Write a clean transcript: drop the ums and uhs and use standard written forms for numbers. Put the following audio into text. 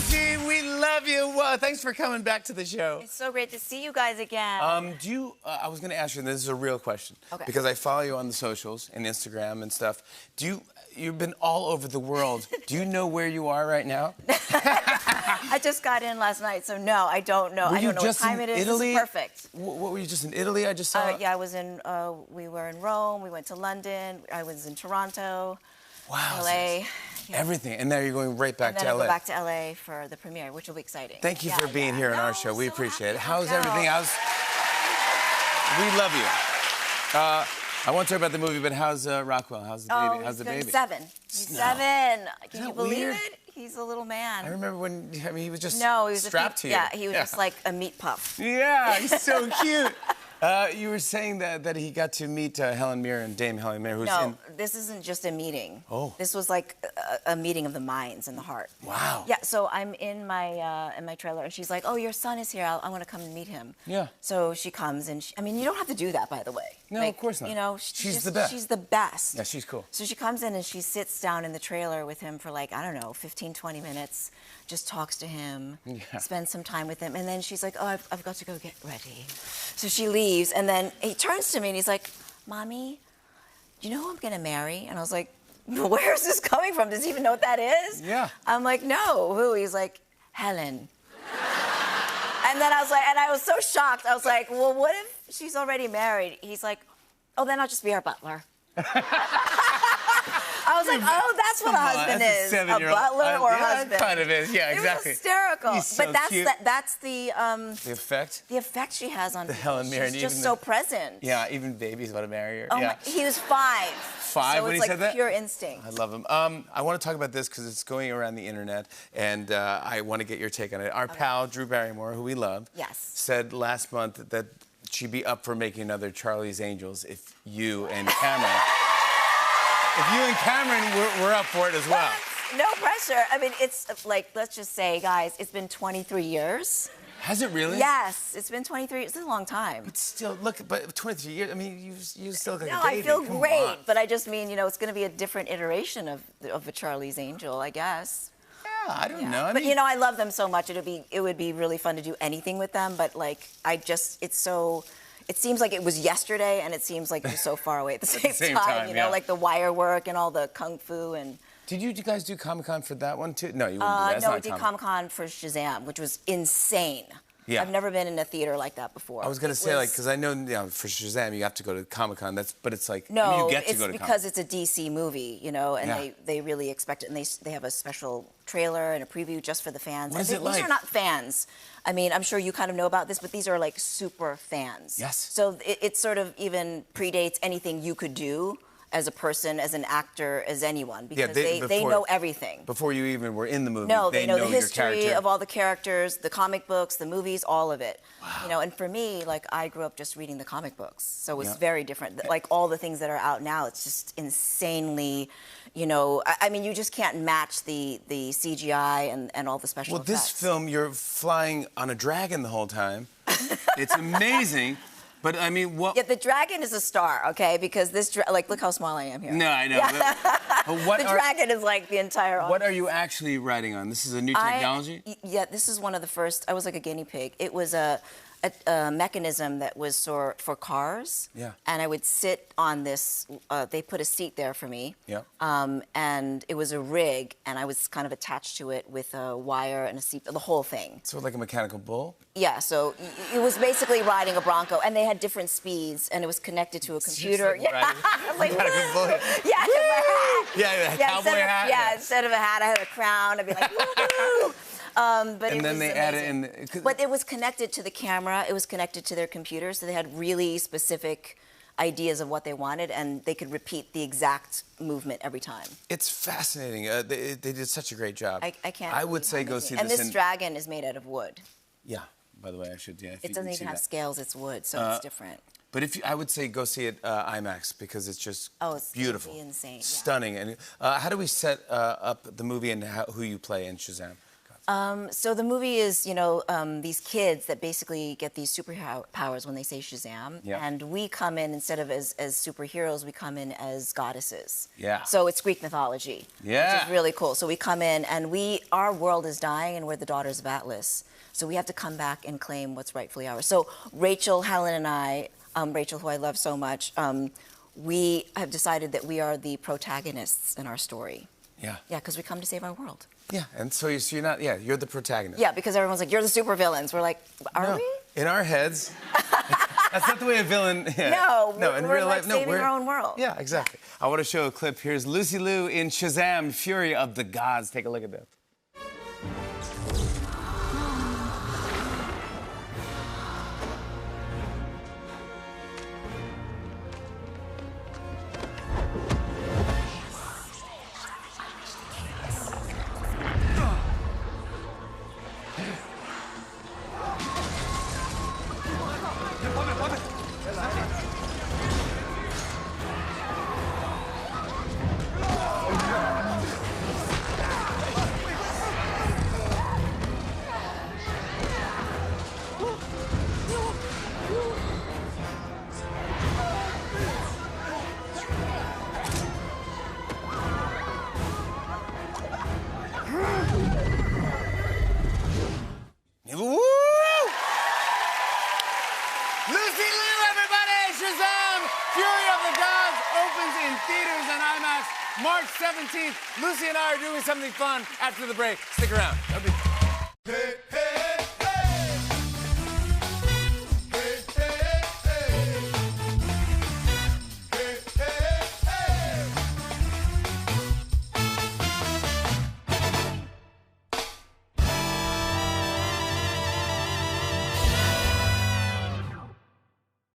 Gene, we love you. Thanks for coming back to the show. It's so great to see you guys again. I was going to ask you, and this is a real question, Okay. because I follow you on the socials and Instagram and stuff. You've been all over the world. Do you know where you are right now? I just got in last night, so no, I don't know. I don't know what time it is. Italy? This is perfect. What were you just in Italy? I just saw. Yeah, I was in. We were in Rome. We went to London. I was in Toronto. Wow. LA. Yeah. Everything, and now you're going right back and then to I LA. go back to LA for the premiere, which will be exciting. Thank you for being here on our show. We so appreciate it. happy. How's everything? We love you. I won't talk about the movie, but how's Rockwell? How's the baby? How's the baby? He's 7. He's 7. Can you believe weird? it? He's a little man. I remember when he was just he was strapped to you. Yeah, he was just like a meat puff. Yeah, he's so cute. You were saying that he got to meet Helen Mirren, Dame Helen Mirren, who's No, this isn't just a meeting. Oh. This was like a meeting of the minds and the heart. Wow. Yeah, so I'm in my trailer, and she's like, "Oh, your son is here. I want to come and meet him." Yeah. So she comes, and I mean, you don't have to do that, by the way. No, like, of course not. You know, she's the best. She's the best. Yeah, she's cool. So she comes in, and she sits down in the trailer with him for like, I don't know, 15, 20 minutes, just talks to him, spends some time with him, and then she's like, "Oh, I've got to go get ready." So she leaves, and then he turns to me, and he's like, "Mommy, do you know who I'm gonna marry?" And I was like, "Where is this coming from? Does he even know what that is?" Yeah. I'm like, "No, who?" He's like, "Helen." And then I was so shocked. I was like, "Well, what if she's already married?" He's like, "Oh, then I'll just be her butler." I was like, "Oh, that's what a husband is. A butler or a husband." It kind of is. Yeah, exactly. It was hysterical. He's so but cute. that's the effect. The effect she has on the Helen Mirren. She's just so present. Yeah, even babies want to marry her. Oh yeah. he was 5. 5 so when it's he like said that? Pure instinct. I love him. I want to talk about this because it's going around the internet, and I want to get your take on it. Our pal Drew Barrymore, who we love, said last month that she'd be up for making another Charlie's Angels if you and Cameron. If you and Cameron were up for it as well. No pressure. I mean, it's like, let's just say, guys, it's been 23 years. Has it really? Yes, it's been 23 years. It's a long time. But still, look, but 23 years, I mean, you still look like a No, baby. I feel Come great, on. but I just mean, you know, it's going to be a different iteration of a Charlie's Angel, I guess. Yeah, I don't know. But, you know, I love them so much. It would be really fun to do anything with them, but, like, it seems like it was yesterday, and it seems like it was so far away at the same time. You know, like the wire work and all the kung fu and. Did you guys do Comic-Con for that one too? No, you wouldn't do that. No, we did Comic-Con for Shazam, which was insane. Yeah. I've never been in a theater like that before. I was gonna say, like, because I know, you know, for Shazam you have to go to Comic-Con. But it's like, no, I mean, you get to go to it's because it's a DC movie, you know, and they really expect it, and they have a special trailer and a preview just for the fans. What is it like? These are not fans. I mean, I'm sure you kind of know about this, but these are like super fans. Yes. So it sort of even predates anything you could do as a person, as an actor, as anyone, because they know everything. Before you even were in the movie, no, they know the your history character. of all the characters, the comic books, the movies, all of it. Wow. You know, and for me, like, I grew up just reading the comic books, so it's very different. Like, all the things that are out now, it's just insanely, you know, I mean, you just can't match the CGI and all the special effects. Well, this film, you're flying on a dragon the whole time. It's amazing. But I mean, what? Yeah, the dragon is a star, okay? Because this, like, look how small I am here. No, I know. Yeah. But the dragon is like the entire audience. What are you actually writing on? This is a new technology? Yeah, this is one of the first. I was like a guinea pig. It was a mechanism that was for cars. Yeah. And I would sit on this. They put a seat there for me. Yeah. And it was a rig, and I was kind of attached to it with a wire and a seat, the whole thing. So like a mechanical bull? Yeah, so it was basically riding a Bronco, and they had different speeds, and it was connected to a computer. Yeah. I was like, mechanical bull. Yeah, Yeah, cowboy hat. Yeah, instead of a hat, I had a crown. I'd be like, woo! But and then they added in. But it was connected to the camera. It was connected to their computer, so they had really specific ideas of what they wanted, and they could repeat the exact movement every time. It's fascinating. They did such a great job. I can't. I would say go see this. And this dragon is made out of wood. Yeah. By the way, I should. Yeah. It doesn't even have scales. It's wood, so it's different. But I would say go see it IMAX because it's just beautiful, insane, stunning. And how do we set up the movie and who you play in Shazam? So the movie is, these kids that basically get these superpowers when they say Shazam. Yeah. And we come in, instead of as superheroes, we come in as goddesses. Yeah. So it's Greek mythology. Yeah. Which is really cool. So we come in and our world is dying and we're the daughters of Atlas. So we have to come back and claim what's rightfully ours. So Rachel, Helen, and I, Rachel, who I love so much, we have decided that we are the protagonists in our story. Yeah. Yeah, because we come to save our world. Yeah, and so you're not, you're the protagonist. Yeah, because everyone's like, you're the supervillains. We're like, are we? In our heads, that's not the way a villain. Yeah. No, in we're real like life, saving our own world. Yeah, exactly. I want to show a clip. Here's Lucy Liu in Shazam: Fury of the Gods. Take a look at this. Woo! Lucy Liu, everybody! Shazam! Fury of the Gods opens in theaters and IMAX March 17th. Lucy and I are doing something fun after the break. Stick around. Hey, hey.